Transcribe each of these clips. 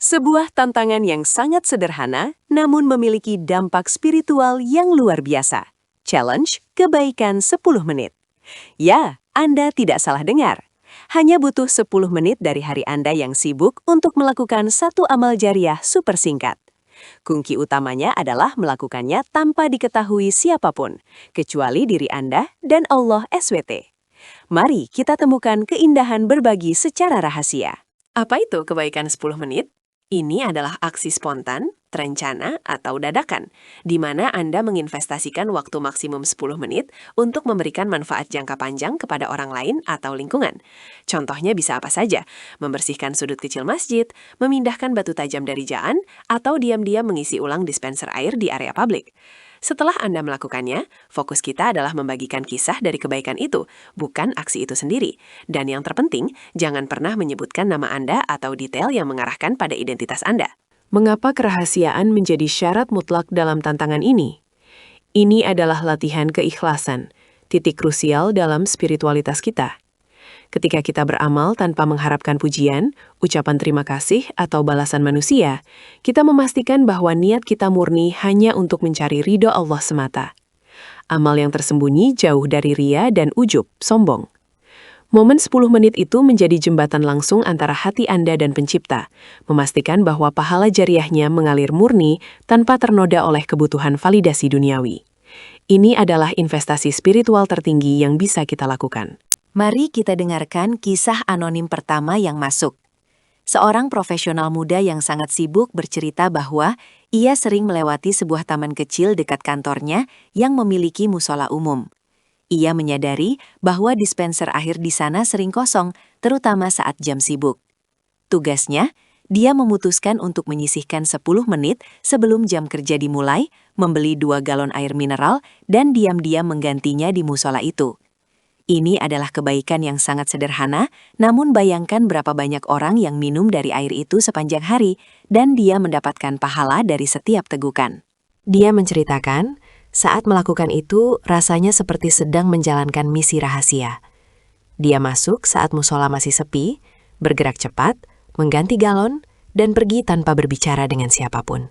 Sebuah tantangan yang sangat sederhana, namun memiliki dampak spiritual yang luar biasa. Challenge kebaikan 10 menit. Ya, Anda tidak salah dengar. Hanya butuh 10 menit dari hari Anda yang sibuk untuk melakukan satu amal jariah super singkat. Kunci utamanya adalah melakukannya tanpa diketahui siapapun, kecuali diri Anda dan Allah SWT. Mari kita temukan keindahan berbagi secara rahasia. Apa itu kebaikan 10 menit? Ini adalah aksi spontan, terencana, atau dadakan, di mana Anda menginvestasikan waktu maksimum 10 menit untuk memberikan manfaat jangka panjang kepada orang lain atau lingkungan. Contohnya bisa apa saja, membersihkan sudut kecil masjid, memindahkan batu tajam dari jaan, atau diam-diam mengisi ulang dispenser air di area publik. Setelah Anda melakukannya, fokus kita adalah membagikan kisah dari kebaikan itu, bukan aksi itu sendiri. Dan yang terpenting, jangan pernah menyebutkan nama Anda atau detail yang mengarahkan pada identitas Anda. Mengapa kerahasiaan menjadi syarat mutlak dalam tantangan ini? Ini adalah latihan keikhlasan, titik krusial dalam spiritualitas kita. Ketika kita beramal tanpa mengharapkan pujian, ucapan terima kasih, atau balasan manusia, kita memastikan bahwa niat kita murni hanya untuk mencari ridho Allah semata. Amal yang tersembunyi jauh dari ria dan ujub, sombong. Momen 10 menit itu menjadi jembatan langsung antara hati Anda dan Pencipta, memastikan bahwa pahala jariahnya mengalir murni tanpa ternoda oleh kebutuhan validasi duniawi. Ini adalah investasi spiritual tertinggi yang bisa kita lakukan. Mari kita dengarkan kisah anonim pertama yang masuk. Seorang profesional muda yang sangat sibuk bercerita bahwa ia sering melewati sebuah taman kecil dekat kantornya yang memiliki musola umum. Ia menyadari bahwa dispenser air di sana sering kosong, terutama saat jam sibuk. Tugasnya, dia memutuskan untuk menyisihkan 10 menit sebelum jam kerja dimulai, membeli 2 galon air mineral, dan diam-diam menggantinya di musola itu. Ini adalah kebaikan yang sangat sederhana, namun bayangkan berapa banyak orang yang minum dari air itu sepanjang hari, dan dia mendapatkan pahala dari setiap tegukan. Dia menceritakan, saat melakukan itu rasanya seperti sedang menjalankan misi rahasia. Dia masuk saat musola masih sepi, bergerak cepat, mengganti galon, dan pergi tanpa berbicara dengan siapapun.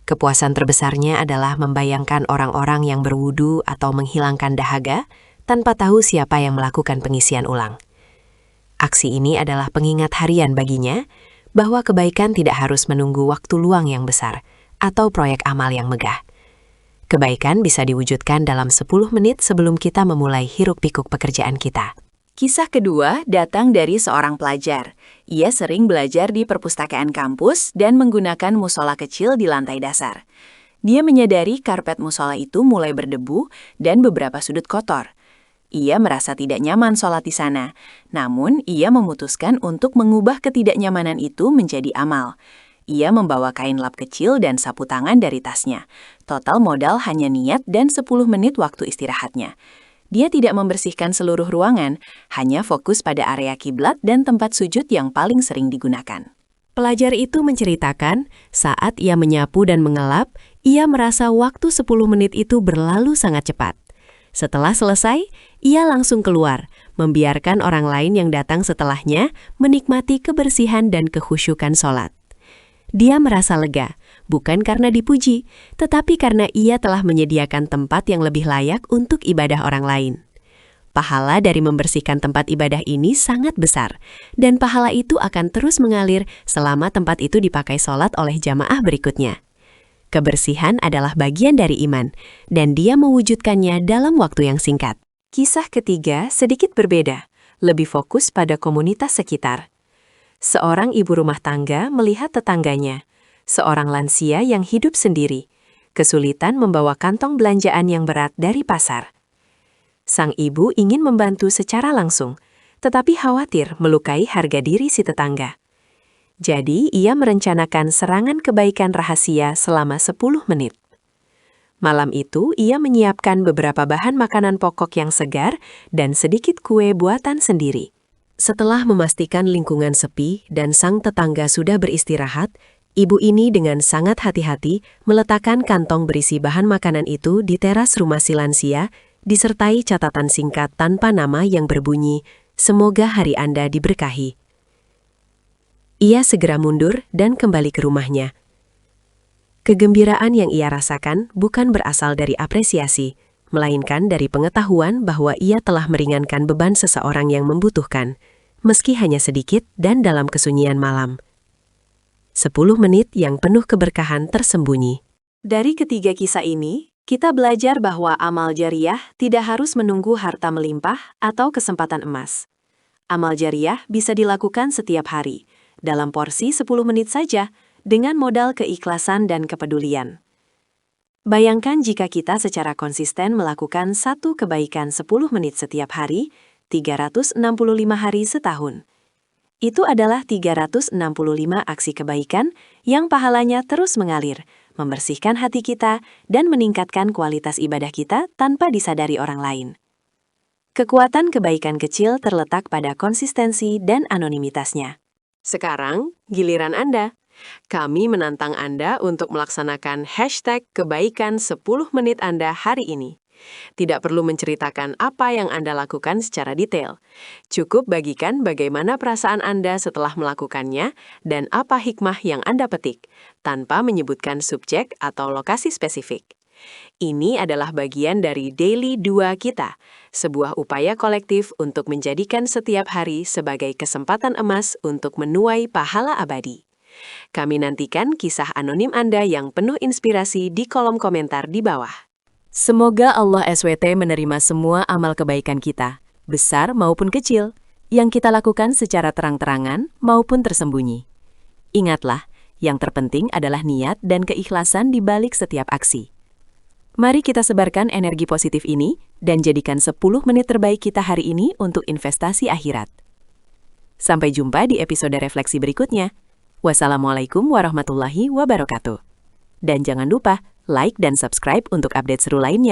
Kepuasan terbesarnya adalah membayangkan orang-orang yang berwudu atau menghilangkan dahaga, tanpa tahu siapa yang melakukan pengisian ulang. Aksi ini adalah pengingat harian baginya bahwa kebaikan tidak harus menunggu waktu luang yang besar atau proyek amal yang megah. Kebaikan bisa diwujudkan dalam 10 menit sebelum kita memulai hiruk-pikuk pekerjaan kita. Kisah kedua datang dari seorang pelajar. Ia sering belajar di perpustakaan kampus dan menggunakan musola kecil di lantai dasar. Dia menyadari karpet musola itu mulai berdebu dan beberapa sudut kotor. Ia merasa tidak nyaman sholat di sana, namun ia memutuskan untuk mengubah ketidaknyamanan itu menjadi amal. Ia membawa kain lap kecil dan sapu tangan dari tasnya. Total modal hanya niat dan 10 menit waktu istirahatnya. Dia tidak membersihkan seluruh ruangan, hanya fokus pada area kiblat dan tempat sujud yang paling sering digunakan. Pelajar itu menceritakan, saat ia menyapu dan mengelap, ia merasa waktu 10 menit itu berlalu sangat cepat. Setelah selesai, ia langsung keluar, membiarkan orang lain yang datang setelahnya menikmati kebersihan dan kekhusyukan sholat. Dia merasa lega, bukan karena dipuji, tetapi karena ia telah menyediakan tempat yang lebih layak untuk ibadah orang lain. Pahala dari membersihkan tempat ibadah ini sangat besar, dan pahala itu akan terus mengalir selama tempat itu dipakai sholat oleh jamaah berikutnya. Kebersihan adalah bagian dari iman, dan dia mewujudkannya dalam waktu yang singkat. Kisah ketiga sedikit berbeda, lebih fokus pada komunitas sekitar. Seorang ibu rumah tangga melihat tetangganya, seorang lansia yang hidup sendiri, kesulitan membawa kantong belanjaan yang berat dari pasar. Sang ibu ingin membantu secara langsung, tetapi khawatir melukai harga diri si tetangga. Jadi, ia merencanakan serangan kebaikan rahasia selama 10 menit. Malam itu, ia menyiapkan beberapa bahan makanan pokok yang segar dan sedikit kue buatan sendiri. Setelah memastikan lingkungan sepi dan sang tetangga sudah beristirahat, ibu ini dengan sangat hati-hati meletakkan kantong berisi bahan makanan itu di teras rumah si lansia, disertai catatan singkat tanpa nama yang berbunyi, "Semoga hari Anda diberkahi." Ia segera mundur dan kembali ke rumahnya. Kegembiraan yang ia rasakan bukan berasal dari apresiasi, melainkan dari pengetahuan bahwa ia telah meringankan beban seseorang yang membutuhkan, meski hanya sedikit dan dalam kesunyian malam. 10 menit yang penuh keberkahan tersembunyi. Dari ketiga kisah ini, kita belajar bahwa amal jariah tidak harus menunggu harta melimpah atau kesempatan emas. Amal jariah bisa dilakukan setiap hari, dalam porsi 10 menit saja, dengan modal keikhlasan dan kepedulian. Bayangkan jika kita secara konsisten melakukan satu kebaikan 10 menit setiap hari, 365 hari setahun. Itu adalah 365 aksi kebaikan yang pahalanya terus mengalir, membersihkan hati kita, dan meningkatkan kualitas ibadah kita tanpa disadari orang lain. Kekuatan kebaikan kecil terletak pada konsistensi dan anonimitasnya. Sekarang, giliran Anda. Kami menantang Anda untuk melaksanakan hashtag kebaikan 10 menit Anda hari ini. Tidak perlu menceritakan apa yang Anda lakukan secara detail. Cukup bagikan bagaimana perasaan Anda setelah melakukannya dan apa hikmah yang Anda petik, tanpa menyebutkan subjek atau lokasi spesifik. Ini adalah bagian dari Daily 2 kita, sebuah upaya kolektif untuk menjadikan setiap hari sebagai kesempatan emas untuk menuai pahala abadi. Kami nantikan kisah anonim Anda yang penuh inspirasi di kolom komentar di bawah. Semoga Allah SWT menerima semua amal kebaikan kita, besar maupun kecil, yang kita lakukan secara terang-terangan maupun tersembunyi. Ingatlah, yang terpenting adalah niat dan keikhlasan di balik setiap aksi. Mari kita sebarkan energi positif ini dan jadikan 10 menit terbaik kita hari ini untuk investasi akhirat. Sampai jumpa di episode refleksi berikutnya. Wassalamualaikum warahmatullahi wabarakatuh. Dan jangan lupa like dan subscribe untuk update seru lainnya.